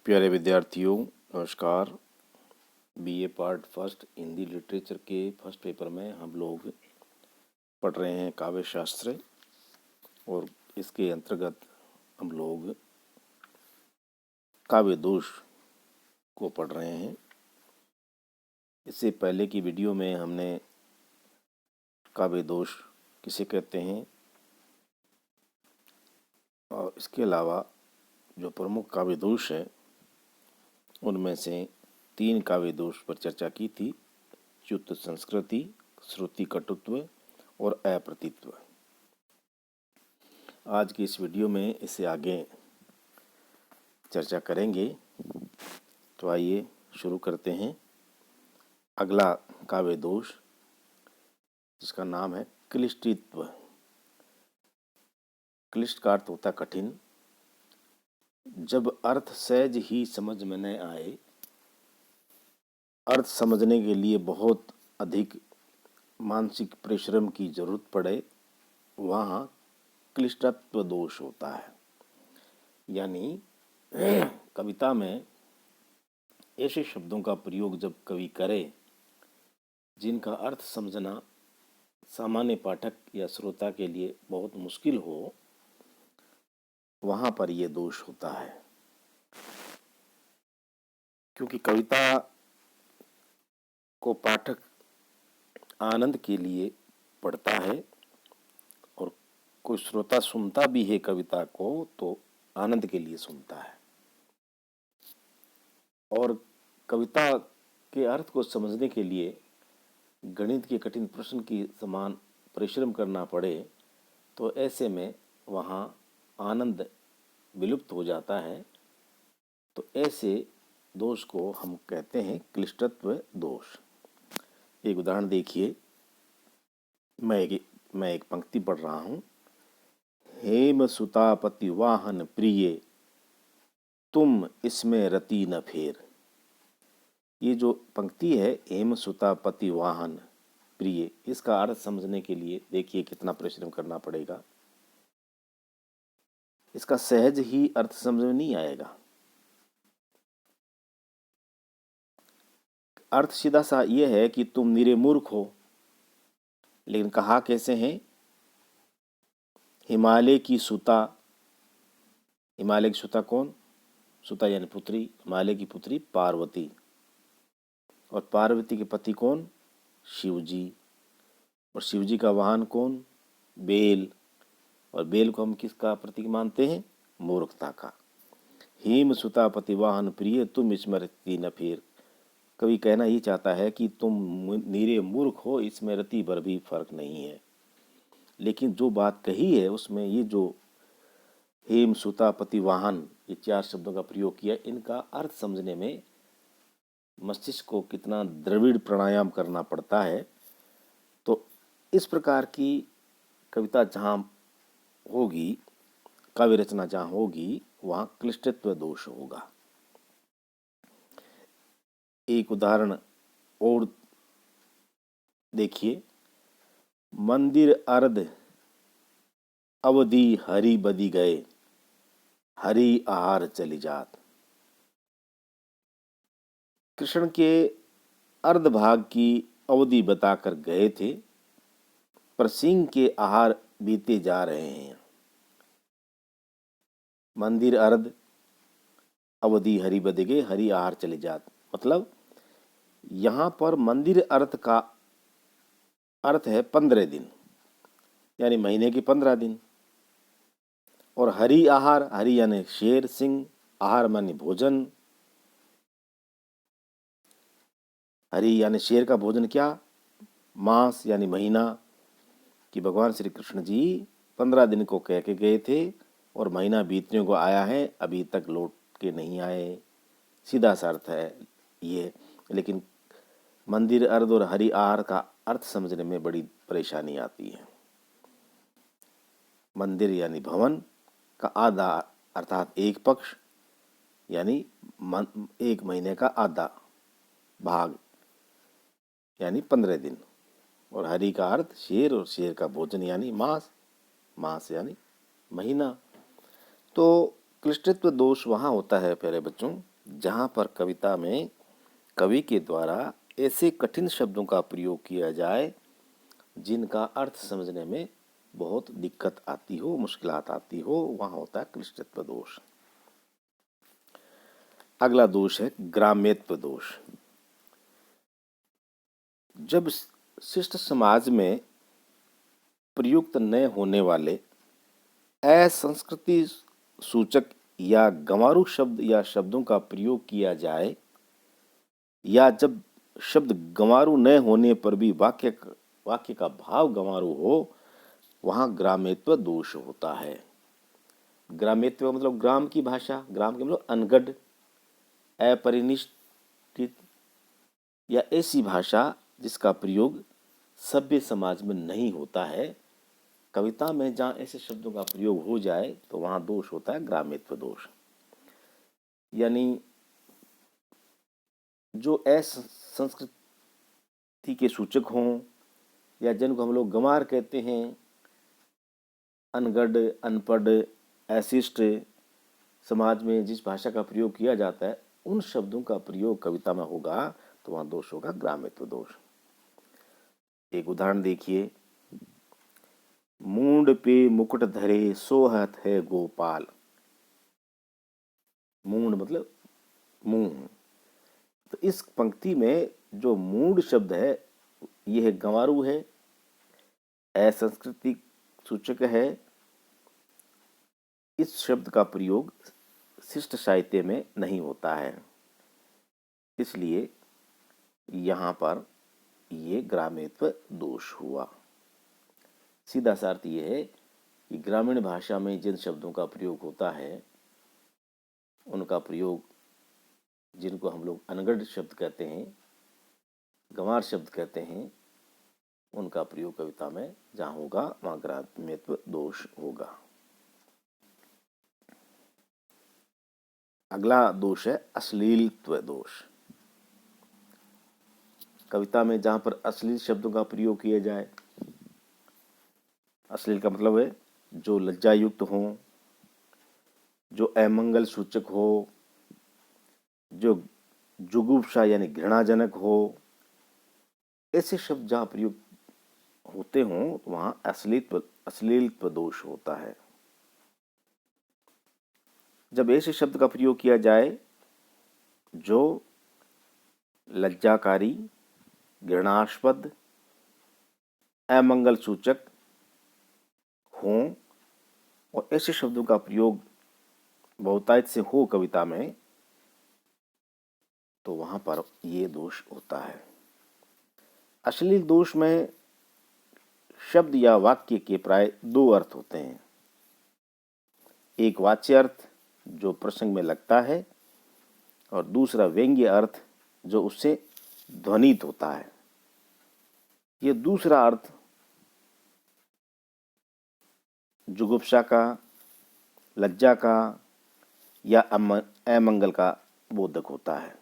प्यारे विद्यार्थियों, नमस्कार। BA part first Hindi literature के फर्स्ट पेपर में हम लोग पढ़ रहे हैं काव्य शास्त्र, और इसके अंतर्गत हम लोग काव्य दोष को पढ़ रहे हैं। इससे पहले की वीडियो में हमने काव्य दोष किसे कहते हैं और इसके अलावा जो प्रमुख काव्य दोष है उनमें से 3 काव्य दोष पर चर्चा की थी: च्युत संस्कृति, श्रुति कटुत्व और अप्रतित्व। आज की इस वीडियो में इसे आगे चर्चा करेंगे। तो आइए शुरू करते हैं। अगला काव्य दोष, जिसका नाम है क्लिष्टित्व। क्लिष्ट का अर्थ होता कठिन। जब अर्थ सहज ही समझ में न आए, अर्थ समझने के लिए बहुत अधिक मानसिक परिश्रम की जरूरत पड़े, वहाँ क्लिष्टत्व दोष होता है। यानी कविता में ऐसे शब्दों का प्रयोग जब कवि करे जिनका अर्थ समझना सामान्य पाठक या श्रोता के लिए बहुत मुश्किल हो, वहाँ पर यह दोष होता है। क्योंकि कविता को पाठक आनंद के लिए पढ़ता है, और कोई श्रोता सुनता भी है कविता को तो आनंद के लिए सुनता है। और कविता के अर्थ को समझने के लिए गणित के कठिन प्रश्न की समान परिश्रम करना पड़े, तो ऐसे में वहाँ आनंद विलुप्त हो जाता है। तो ऐसे दोष को हम कहते हैं क्लिष्टत्व दोष। एक उदाहरण देखिए। मैं एक पंक्ति पढ़ रहा हूँ। हेम सुतापति वाहन प्रिय, तुम इसमें रति न फेर। ये जो पंक्ति है, हेम सुतापति वाहन प्रिय, इसका अर्थ समझने के लिए देखिए कितना परिश्रम करना पड़ेगा। इसका सहज ही अर्थ समझ में नहीं आएगा। अर्थ सीधा सा ये है कि तुम निरे मूर्ख हो, लेकिन कहा कैसे है? हिमालय की सुता। हिमालय की सुता कौन? सुता यानी पुत्री। हिमालय की पुत्री पार्वती। और पार्वती के पति कौन? शिवजी। और शिवजी का वाहन कौन? बेल। और बेल को हम किसका प्रतीक मानते हैं? मूर्खता का। हेम सुता पति वाहन प्रिय, तुम स्मृति न फेर। कवि कहना ही चाहता है कि तुम नीरे मूर्ख हो, इसमें रति भर भी फर्क नहीं है। लेकिन जो बात कही है उसमें ये जो हेम सुता पति वाहन, ये 4 शब्दों का प्रयोग किया, इनका अर्थ समझने में मस्तिष्क को कितना द्रविड़ प्राणायाम करना पड़ता है। तो इस प्रकार की कविता जहाँ होगी, काव्य रचना जहाँ होगी, वहाँ क्लिष्टत्व दोष होगा। एक उदाहरण और देखिए। मंदिर अर्ध अवधि हरि बदी गए, हरि आहार चली जात। कृष्ण के अर्ध भाग की अवधि बताकर गए थे, पर सिंह के आहार बीते जा रहे हैं। मंदिर अर्ध अवधि हरि बदी गए, हरि आहार चली जात। मतलब यहाँ पर मंदिर अर्थ का अर्थ है 15 दिन, यानी महीने के 15 दिन। और हरि आहार, हरि यानी शेर, सिंह, आहार मानी भोजन। हरि यानी शेर का भोजन क्या? मास यानी महीना। कि भगवान श्री कृष्ण जी 15 दिन को कह के गए थे और महीना बीतने को आया है, अभी तक लौट के नहीं आए। सीधा सा अर्थ है ये। लेकिन मंदिर अर्ध और हरि आहार का अर्थ समझने में बड़ी परेशानी आती है। मंदिर यानी भवन का आधा, अर्थात एक पक्ष, यानी 1 महीने का आधा भाग, यानी 15 दिन। और हरि का अर्थ शेर, और शेर का भोजन यानी मांस, मांस यानी महीना। तो क्लिष्टत्व दोष वहाँ होता है प्यारे बच्चों जहाँ पर कविता में कवि के द्वारा ऐसे कठिन शब्दों का प्रयोग किया जाए जिनका अर्थ समझने में बहुत दिक्कत आती हो, मुश्किलात आती हो, वहाँ होता है क्लिष्टत्व दोष। अगला दोष है ग्राम्यत्व दोष। जब शिष्ट समाज में प्रयुक्त न होने वाले असंस्कृति सूचक या गंवारू शब्द या शब्दों का प्रयोग किया जाए, या जब शब्द गंवारू न होने पर भी वाक्य का भाव गंवारू हो, वहाँ ग्राम्यत्व दोष होता है। ग्राम्यत्व मतलब ग्राम की भाषा, ग्राम के मतलब अनगढ़, अपरिनिष्ठित या ऐसी भाषा जिसका प्रयोग सभ्य समाज में नहीं होता है। कविता में जहाँ ऐसे शब्दों का प्रयोग हो जाए तो वहाँ दोष होता है ग्राम्यत्व दोष। यानी जो असंस्कृति के सूचक हों या जिनको हम लोग गंवार कहते हैं, अनगढ़, अनपढ़, अशिष्ट, समाज में जिस भाषा का प्रयोग किया जाता है उन शब्दों का प्रयोग कविता में होगा तो वहाँ दोष होगा ग्राम्यत्व दोष। एक उदाहरण देखिए, मूंड पे मुकुट धरे सोहत है गोपाल। मूंड मतलब मुंह। तो इस पंक्ति में जो मूंड शब्द है यह गंवारू है, असंस्कृतिक सूचक है। इस शब्द का प्रयोग शिष्ट साहित्य में नहीं होता है, इसलिए यहाँ पर ये ग्राम्यत्व दोष हुआ। सीधा सा अर्थ ये है कि ग्रामीण भाषा में जिन शब्दों का प्रयोग होता है उनका प्रयोग, जिनको हम लोग अनगढ़ शब्द कहते हैं, गंवार शब्द कहते हैं, उनका प्रयोग कविता में जहाँ होगा वहाँ ग्राम्यत्व दोष होगा। अगला दोष है अश्लीलत्व दोष। कविता में जहाँ पर अश्लील शब्दों का प्रयोग किया जाए, अश्लील का मतलब है जो लज्जायुक्त हो, जो अमंगल सूचक हो, जो जुगुप्सा यानी घृणाजनक हो, ऐसे शब्द जहाँ प्रयोग होते हों तो वहाँ अश्लीलत्व दोष होता है। जब ऐसे शब्द का प्रयोग किया जाए जो लज्जाकारी, घृणास्पद, अमंगल सूचक हों और ऐसे शब्दों का प्रयोग बहुतायत से हो कविता में, तो वहाँ पर ये दोष होता है। अश्लील दोष में शब्द या वाक्य के प्राय दो अर्थ होते हैं। एक वाच्य अर्थ जो प्रसंग में लगता है और दूसरा व्यंग्य अर्थ जो उससे ध्वनित होता है। ये दूसरा अर्थ जुगुप्सा का, लज्जा का या अमंगल का बोधक होता है।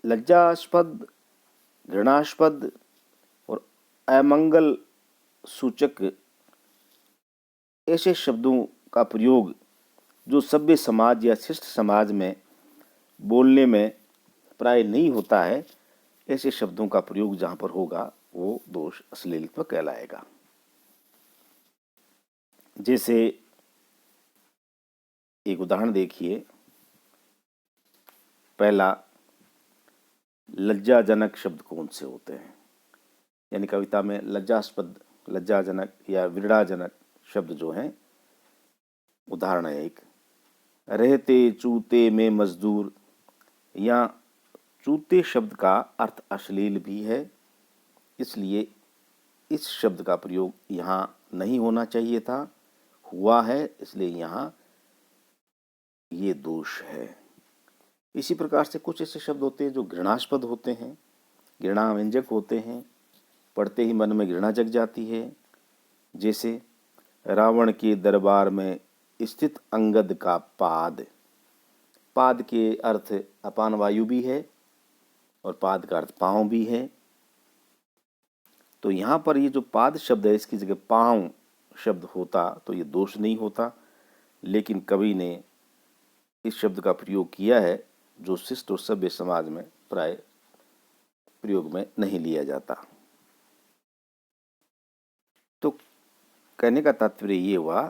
लज्जास्पद, घृणास्पद और अमंगल सूचक ऐसे शब्दों का प्रयोग जो सभ्य समाज या शिष्ट समाज में बोलने में प्राय नहीं होता है, ऐसे शब्दों का प्रयोग जहाँ पर होगा वो दोष अश्लीलत्व कहलाएगा। जैसे एक उदाहरण देखिए, पहला, लज्जाजनक शब्द कौन से होते हैं। यानी कविता में लज्जास्पद, लज्जाजनक या विरड़ाजनक शब्द जो हैं, उदाहरण है एक, रहते चूते में मजदूर। या चूते शब्द का अर्थ अश्लील भी है, इसलिए इस शब्द का प्रयोग यहाँ नहीं होना चाहिए था, हुआ है, इसलिए यहाँ ये दोष है। इसी प्रकार से कुछ ऐसे शब्द होते हैं जो घृणास्पद होते हैं, घृणाव्यंजक होते हैं, पढ़ते ही मन में घृणा जग जाती है। जैसे रावण के दरबार में स्थित अंगद का पाद। पाद के अर्थ अपान वायु भी है और पाद का अर्थ पाँव भी है। तो यहाँ पर ये जो पाद शब्द है इसकी जगह पाँव शब्द होता तो ये दोष नहीं होता, लेकिन कवि ने इस शब्द का प्रयोग किया है जो शिष्ट और सभ्य समाज में प्राय प्रयोग में नहीं लिया जाता। तो कहने का तात्पर्य ये हुआ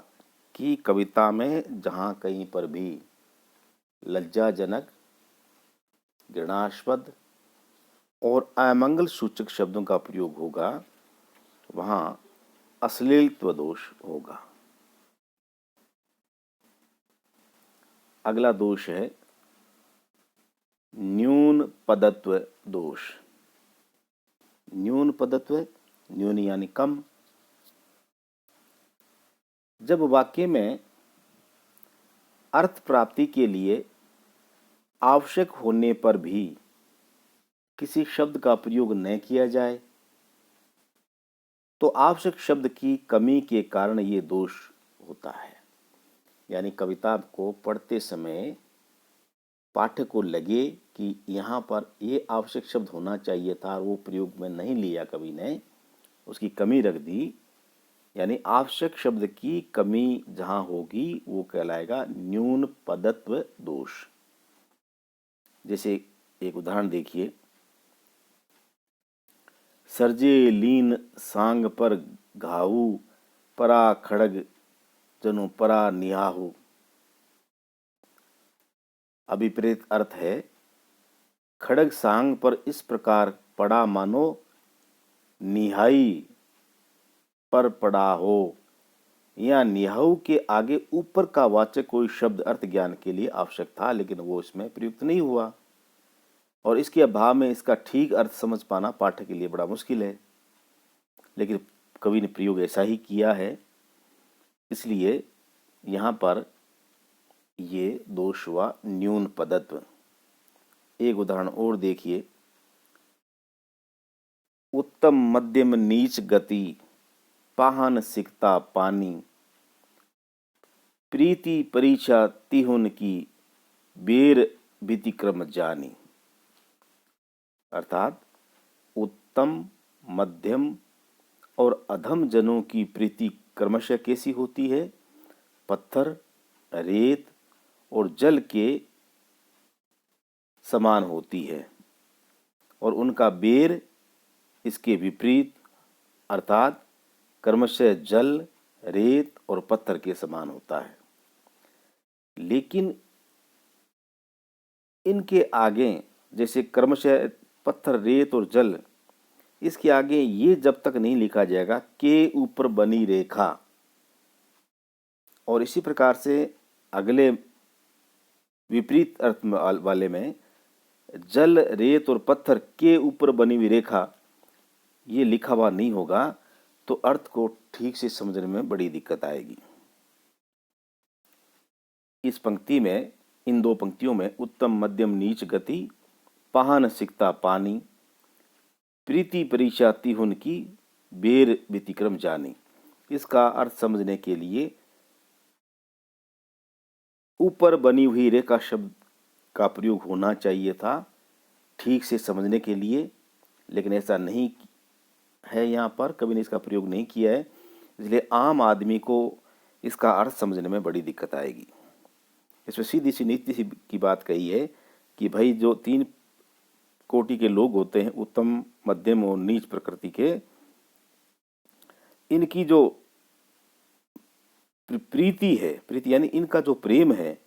कि कविता में जहाँ कहीं पर भी लज्जाजनक, घृणास्पद और अमंगल सूचक शब्दों का प्रयोग होगा, वहाँ अश्लीलत्व दोष होगा। अगला दोष है न्यून पदत्व दोष। न्यून पदत्व, न्यून यानी कम। जब वाक्य में अर्थ प्राप्ति के लिए आवश्यक होने पर भी किसी शब्द का प्रयोग न किया जाए तो आवश्यक शब्द की कमी के कारण ये दोष होता है। यानी कविता को पढ़ते समय पाठक को लगे कि यहाँ पर ये आवश्यक शब्द होना चाहिए था और वो प्रयोग में नहीं लिया कवि ने, उसकी कमी रख दी, यानी आवश्यक शब्द की कमी जहाँ होगी वो कहलाएगा न्यून पदत्व दोष। जैसे एक उदाहरण देखिए, सर्जे लीन सांग पर घाहू, परा खड़ग जनु परा निहाहू। अभिप्रेत अर्थ है, खड़ग सांग पर इस प्रकार पड़ा मानो निहाई पर पड़ा हो, या निहाऊ के आगे ऊपर का वाचक कोई शब्द अर्थ ज्ञान के लिए आवश्यक था लेकिन वो इसमें प्रयुक्त नहीं हुआ, और इसके अभाव में इसका ठीक अर्थ समझ पाना पाठक के लिए बड़ा मुश्किल है। लेकिन कवि ने प्रयोग ऐसा ही किया है, इसलिए यहाँ पर ये दोष हुआ न्यून पदत्व। एक उदाहरण और देखिए, उत्तम मध्यम नीच गति, पाहन सिकता पानी, प्रीति परीक्षा तिहुन की, बेर व्यतिक्रम जानी। अर्थात उत्तम, मध्यम और अधम जनों की प्रीति क्रमशः कैसी होती है? पत्थर, रेत और जल के समान होती है, और उनका बेर इसके विपरीत अर्थात क्रमशः जल, रेत और पत्थर के समान होता है। लेकिन इनके आगे, जैसे क्रमशः पत्थर, रेत और जल, इसके आगे ये जब तक नहीं लिखा जाएगा के ऊपर बनी रेखा, और इसी प्रकार से अगले विपरीत अर्थ वाले में जल, रेत और पत्थर के ऊपर बनी हुई रेखा, ये लिखा हुआ नहीं होगा तो अर्थ को ठीक से समझने में बड़ी दिक्कत आएगी। इस पंक्ति में, इन दो पंक्तियों में उत्तम मध्यम नीच गति, पाहन सिकता पानी, प्रीति परीक्षा तिहुन की, बेर व्यतिक्रम जानी, इसका अर्थ समझने के लिए ऊपर बनी हुई रेखा शब्द का प्रयोग होना चाहिए था ठीक से समझने के लिए, लेकिन ऐसा नहीं है। यहाँ पर कवि ने इसका प्रयोग नहीं किया है, इसलिए आम आदमी को इसका अर्थ समझने में बड़ी दिक्कत आएगी। इसमें सीधी सी नीति की बात कही है कि भाई जो तीन कोटि के लोग होते हैं, उत्तम, मध्यम और नीच प्रकृति के, इनकी जो प्रीति है, प्रीति यानी इनका जो प्रेम है,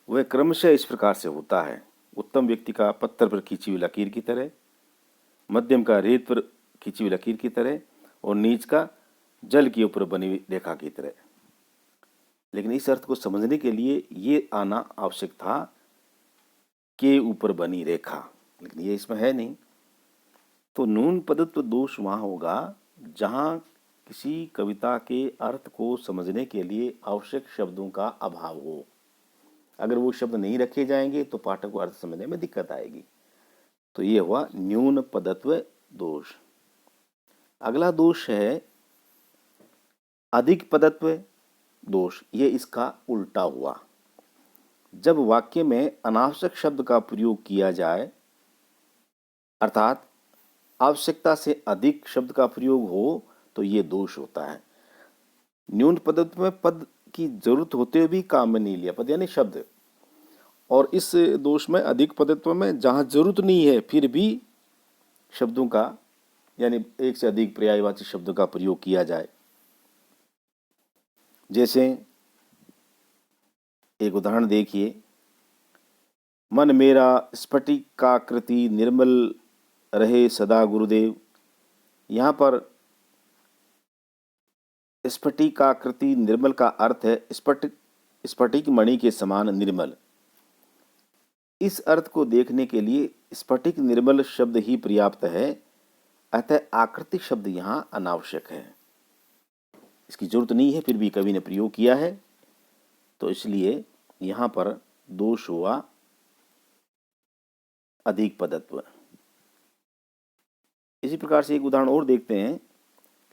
वह क्रमशः इस प्रकार से होता है। उत्तम व्यक्ति का पत्थर पर खींची हुई लकीर की तरह, मध्यम का रेत पर खींची हुई लकीर की तरह, और नीच का जल के ऊपर बनी हुई रेखा की तरह। लेकिन इस अर्थ को समझने के लिए ये आना आवश्यक था के ऊपर बनी रेखा, लेकिन ये इसमें है नहीं। तो न्यून पदत्व दोष वहाँ होगा जहाँ किसी कविता के अर्थ को समझने के लिए आवश्यक शब्दों का अभाव हो। अगर वो शब्द नहीं रखे जाएंगे तो पाठक को अर्थ समझने में दिक्कत आएगी। तो ये हुआ न्यून पदत्व दोष। अगला दोष है अधिक पदत्व दोष। ये इसका उल्टा हुआ। जब वाक्य में अनावश्यक शब्द का प्रयोग किया जाए, अर्थात आवश्यकता से अधिक शब्द का प्रयोग हो, तो ये दोष होता है। न्यून पदत्व में पद की जरूरत होते हुए भी काम में नहीं लिया, पद यानी शब्द। और इस दोष में अधिक पदत्व में जहां जरूरत नहीं है फिर भी शब्दों का यानी एक से अधिक पर्यायवाची शब्दों का प्रयोग किया जाए। जैसे एक उदाहरण देखिए, मन मेरा स्फटिकाकृति निर्मल रहे सदा गुरुदेव। यहाँ पर स्फटिकाकृति निर्मल का अर्थ है स्फटिक मणि के समान निर्मल। इस अर्थ को देखने के लिए स्फटिक निर्मल शब्द ही पर्याप्त है, अतः आकृति शब्द यहाँ अनावश्यक है। इसकी जरूरत नहीं है फिर भी कवि ने प्रयोग किया है, तो इसलिए यहाँ पर दोष हुआ अधिक पदत्व। इसी प्रकार से एक उदाहरण और देखते हैं,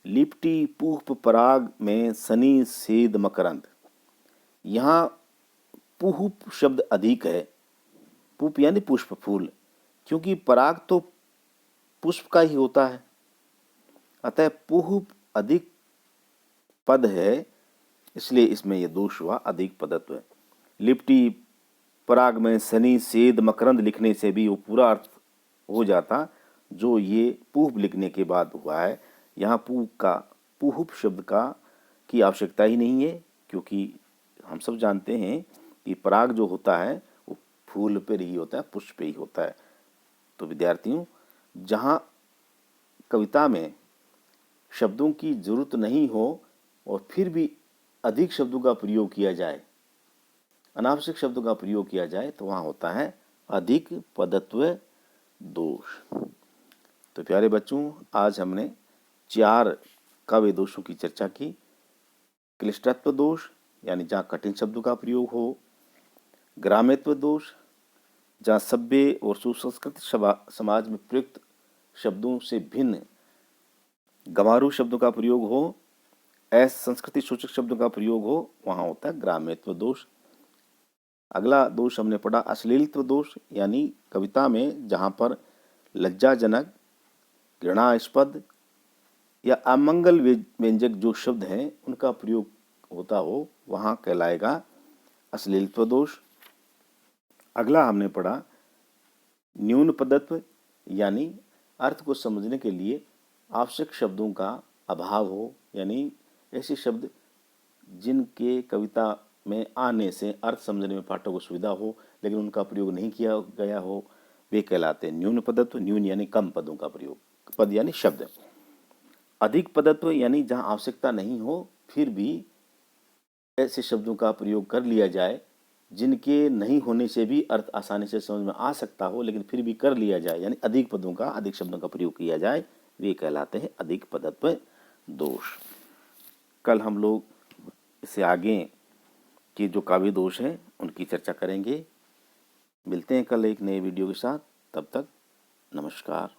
लिपटी पुष्प पराग में सनी सेद मकरंद। यहाँ पुष्प शब्द अधिक है, पुष्प यानी पुष्प फूल, क्योंकि पराग तो पुष्प का ही होता है, अतः पुष्प अधिक पद है, इसलिए इसमें यह दोष हुआ अधिक पदत्व। लिपटी पराग में सनी सेद मकरंद लिखने से भी वो पूरा अर्थ हो जाता जो ये पुष्प लिखने के बाद हुआ है। यहाँ पुष्प शब्द की आवश्यकता ही नहीं है, क्योंकि हम सब जानते हैं कि पराग जो होता है वो फूल पर ही होता है, पुष्प पे ही होता है। तो विद्यार्थियों, जहाँ कविता में शब्दों की जरूरत नहीं हो और फिर भी अधिक शब्दों का प्रयोग किया जाए, अनावश्यक शब्दों का प्रयोग किया जाए, तो वहाँ होता है अधिक पदत्व दोष। तो प्यारे बच्चों, आज हमने 4 काव्य दोषों की चर्चा की। क्लिष्टत्व दोष यानी जहाँ कठिन शब्दों का प्रयोग हो, ग्राम्यत्व दोष जहाँ सभ्य और सुसंस्कृत समाज में प्रयुक्त शब्दों से भिन्न गंवारू शब्दों का प्रयोग हो, असंस्कृति सूचक शब्दों का प्रयोग हो, वहाँ होता है ग्राम्यत्व दोष। अगला दोष हमने पढ़ा अश्लीलत्व दोष, यानी कविता में जहाँ पर लज्जाजनक, घृणास्पद या अमंगल व्यंजक जो शब्द हैं उनका प्रयोग होता हो, वहाँ कहलाएगा अश्लीलत्व दोष। अगला हमने पढ़ा न्यून पदत्व, यानी अर्थ को समझने के लिए आवश्यक शब्दों का अभाव हो, यानी ऐसे शब्द जिनके कविता में आने से अर्थ समझने में पाठक को सुविधा हो लेकिन उनका प्रयोग नहीं किया गया हो, वे कहलाते हैं न्यून पदत्व। न्यून यानी कम पदों का प्रयोग, पद यानी शब्द। अधिक पदत्व यानी जहां आवश्यकता नहीं हो फिर भी ऐसे शब्दों का प्रयोग कर लिया जाए जिनके नहीं होने से भी अर्थ आसानी से समझ में आ सकता हो, लेकिन फिर भी कर लिया जाए, यानी अधिक पदों का, अधिक शब्दों का प्रयोग किया जाए, वे कहलाते हैं अधिक पदत्व दोष। कल हम लोग इससे आगे के जो काव्य दोष हैं उनकी चर्चा करेंगे। मिलते हैं कल एक नए वीडियो के साथ, तब तक नमस्कार।